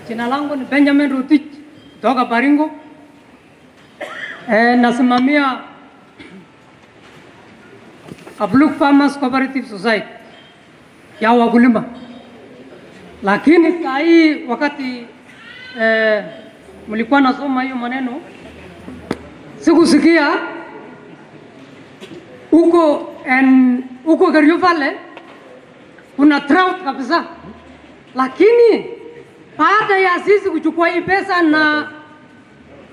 Jina langu ni Benjamin Ruto kutoka Baringo. Nasimamia Ablook Farmers Cooperative Society ya wakulima. Lakini saa hii wakati mlikuwa nasoma hiyo maneno sikusikia huko Kerio Valley kuna drought kabisa. Lakini baada ya sisi kuchukua hii pesa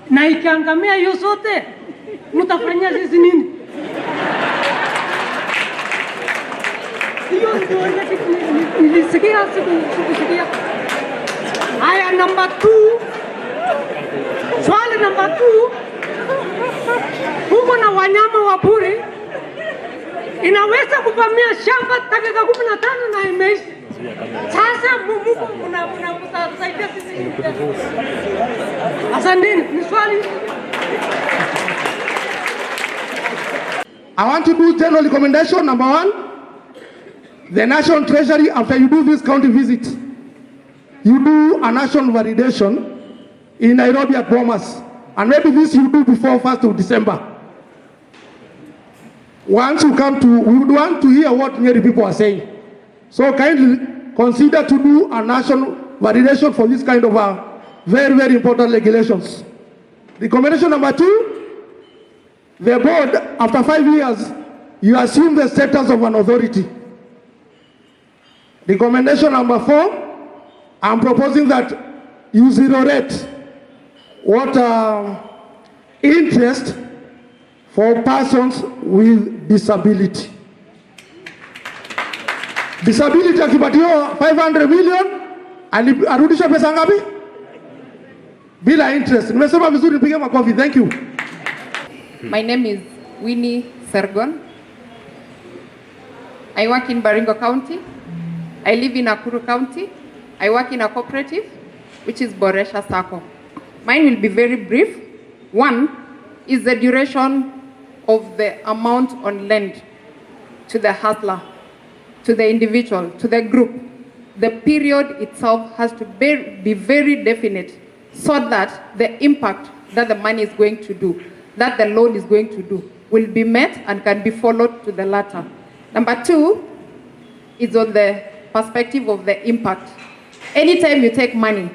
na ikiangamia hiyo sote, mtafanyia sisi nini? Hiyo ndio nilisikia, sikusikia. Haya, number 2. Swali number 2. Huko na wanyama wa pori inaweza kuvamia shamba dakika 15 na imeisha. Sasa mnasaidia sisi. Asanteni, ni swali. I want to do general recommendation. Number 1, the National Treasury, after you do this county visit, you do a national validation in Nairobi at Bomas. And maybe this you do before 1st of December. Once you come to, we would want to hear what Nyeri people are saying. So kindly consider to do a national validation for this kind of very, very important regulations. Recommendation number 2, the board, after 5 years, you assume the status of an authority. Recommendation number 4, I'm proposing that you zero rate what interest for persons with disability. Disability akipatiwa 500 million, arudisha pesa ngapi? Bila interest. Nimesema vizuri, nipige makofi. Thank you. My name is Winnie Sergon. I work in Baringo County. I live in Nakuru County. I work in a cooperative, which is Boresha Sacco. Mine will be very brief. 1 is the duration of the amount on lend to the hustler, to the individual, to the group. The period itself has to be very definite so that the impact that the money is going to do, that the loan is going to do, will be met and can be followed to the latter. Number 2 is on the perspective of the impact. Anytime you take money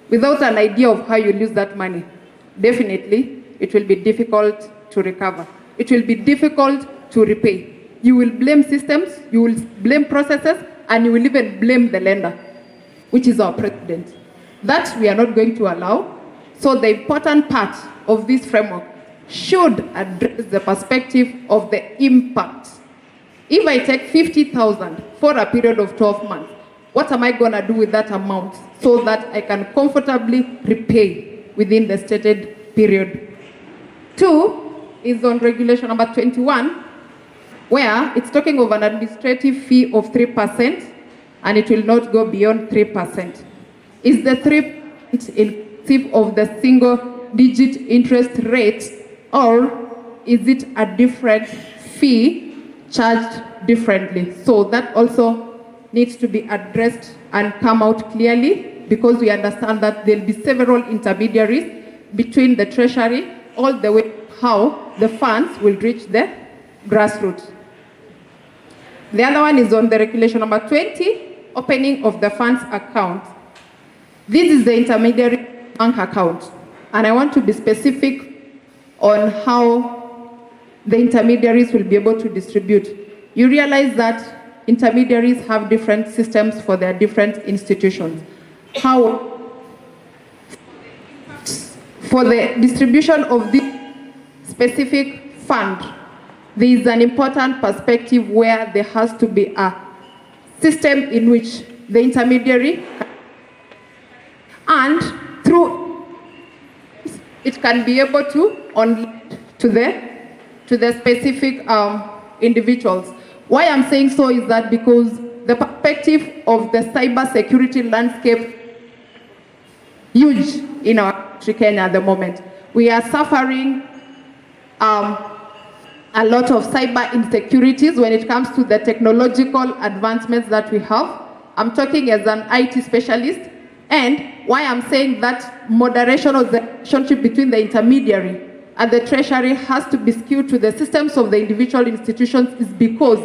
without an idea of how you use that money, definitely it will be difficult to recover. It will be difficult to repay. You will blame systems, you will blame processes, and you will even blame the lender, which is our president. That we are not going to allow. So the important part of this framework should address the perspective of the impact. If I take 50,000 for a period of 12 months, what am I going to do with that amount so that I can comfortably repay within the stated period? 2 is on regulation number 21, where it's talking of an administrative fee of 3%, and it will not go beyond 3%. Is the 3% inclusive of the single-digit interest rate, or is it a different fee charged differently? So that also needs to be addressed and come out clearly, because we understand that there will be several intermediaries between the treasury all the way how the funds will reach the grassroots. The other one is on the regulation number 20, opening of the funds account. This is the intermediary bank account, and I want to be specific on how the intermediaries will be able to distribute. You realize that intermediaries have different systems for their different institutions. How, for the distribution of this specific fund, there is an important perspective where there has to be a system in which the intermediary and through it can be able to on to the specific individuals. Why I'm saying so is that because the perspective of the cyber security landscape huge in our country, Kenya, at the moment. We are suffering a lot of cyber insecurities when it comes to the technological advancements that we have. I'm talking as an IT specialist. And why I'm saying that moderation of the relationship between the intermediary and the treasury has to be skewed to the systems of the individual institutions is because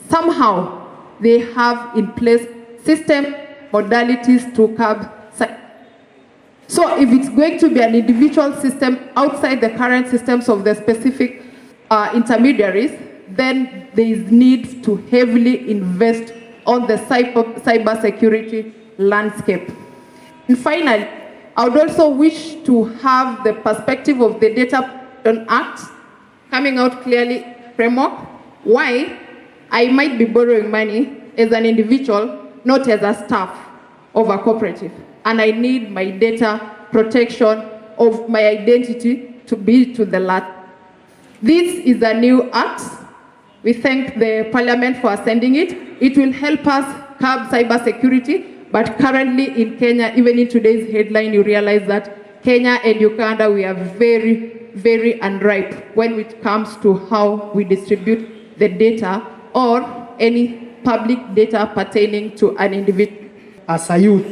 somehow they have in place system modalities to curb. So if it's going to be an individual system outside the current systems of the specific intermediaries, then there is need to heavily invest on the cyber security landscape. And finally, I would also wish to have the perspective of the Data Protection Act coming out clearly framework, why I might be borrowing money as an individual, not as a staff of a cooperative. And I need my data protection of my identity to be to the last. This is a new act. We thank the Parliament for sending it. It will help us curb cyber security, but currently in Kenya, even in today's headline, you realize that Kenya and Uganda, we are very, very unripe when it comes to how we distribute the data or any public data pertaining to an individual. As a youth,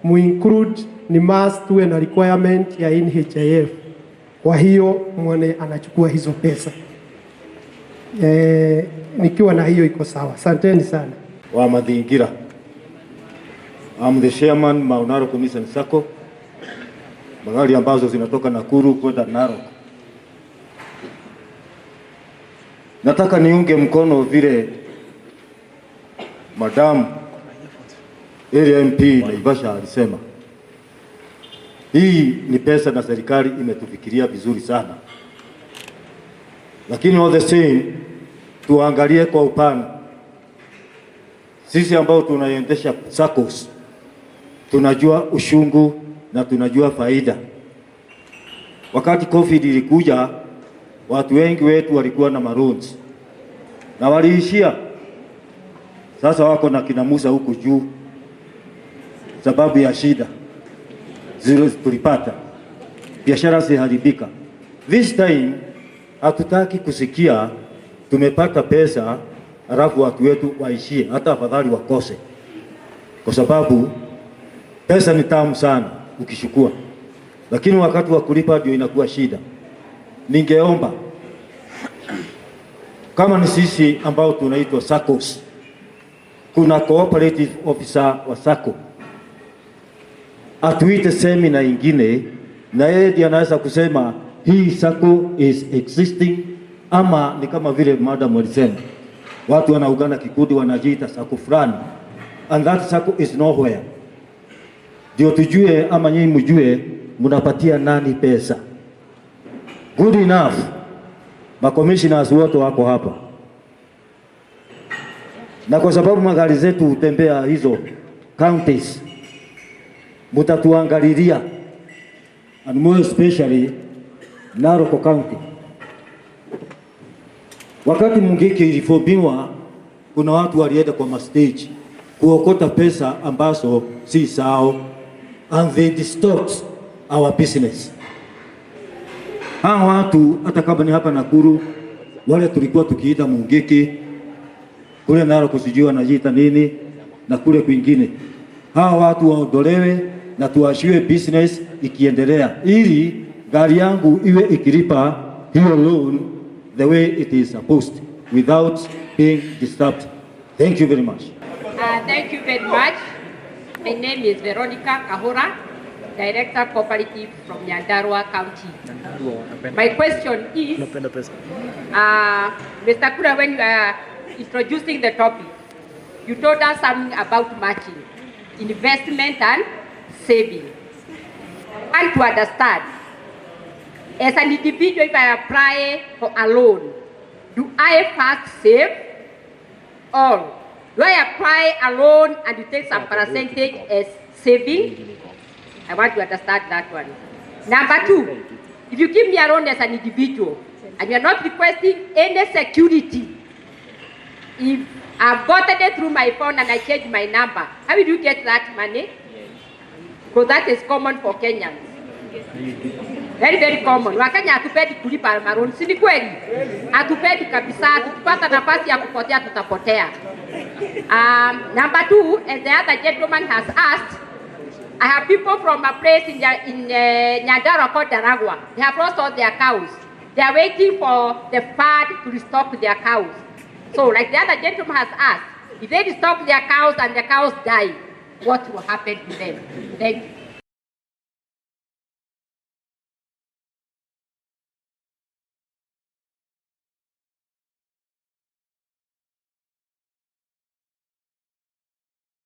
we include ni must tuwe na requirement ya NHIF. Kwa hiyo mwone anachukua hizo pesa. Nikiwa na hiyo iko sawa. Asanteni sana. Wa Madingira. I'm the chairman Maunaro Commission Sacco. Magari ambazo zinatoka Nakuru kwenda Narok. Nataka niunge mkono vile Madam Area MP Naivasha alisema. Hii ni pesa na serikali imetufikiria vizuri sana. Lakini all the same tuangalie kwa upana. Sisi ambao tunaendesha SACCOS tunajua ushungu na tunajua faida. Wakati COVID ilikuja, watu wengi wetu walikuwa na loans na waliishia. Sasa wako na kinamusa huku juu sababu ya shida zile tulipata, biashara ziharibika. This time hatutaki kusikia tumepata pesa alafu watu wetu waishie, hata afadhali wakose, kwa sababu pesa ni tamu sana ukishukua, lakini wakati wa kulipa ndio inakuwa shida. Ningeomba kama ni sisi ambao tunaitwa SACCOS, kuna cooperative officer wa SACCO atuite semina ingine, na yeye ndiye anaweza kusema hii SACCO is existing, ama ni kama vile madam alisema watu wanaungana kikundi wanajiita SACCO fulani, and that SACCO is nowhere. Ndio tujue ama nyinyi mjue mnapatia nani pesa. Good enough. Commissioners wote wako hapa, na kwa sababu magari zetu hutembea hizo counties, mutatuangalilia, and more especially Narok County. Wakati Mungiki ilifobiwa, kuna watu walienda kwa stage kuokota pesa ambazo si sao, and they distort our business. Hawa watu hata kama ni hapa Nakuru, wale tulikuwa tukiita Mungiki, kule Narok sijui wanajiita nini, na kule kwingine, hawa watu waondolewe na tuashiwe business ikiendelea, ili gari yangu iwe ikilipa hiyo loan the way it is supposed, without being disturbed. Thank you very much. Thank you very much. My name is Veronica Kahura, Director Cooperative from Nyandarua County. My question is, Mr. Kura, when you are introducing the topic, you told us something about matching, investment and saving. I want to understand, as an individual, if I apply for a loan, do I first save, or do I apply a loan and you take some percentage as saving? I want to understand that one. Number two, if you give me a loan as an individual and you are not requesting any security, if I've gotten it through my phone and I change my number, how will you get that money? Because that is common for Kenyans. Very, very common. Wakenya hatupendi kulipa loan, si ni kweli? Hatupendi kabisa, tukipata nafasi ya kupotea tutapotea. Number two, as the other gentleman has asked, I have people from a place in Nyandara called Daragwa. They have lost all their cows. They are waiting for the FAD to restock their cows. So like the other gentleman has asked, if they restock their cows and the cows die, what will happen to them? Thank you.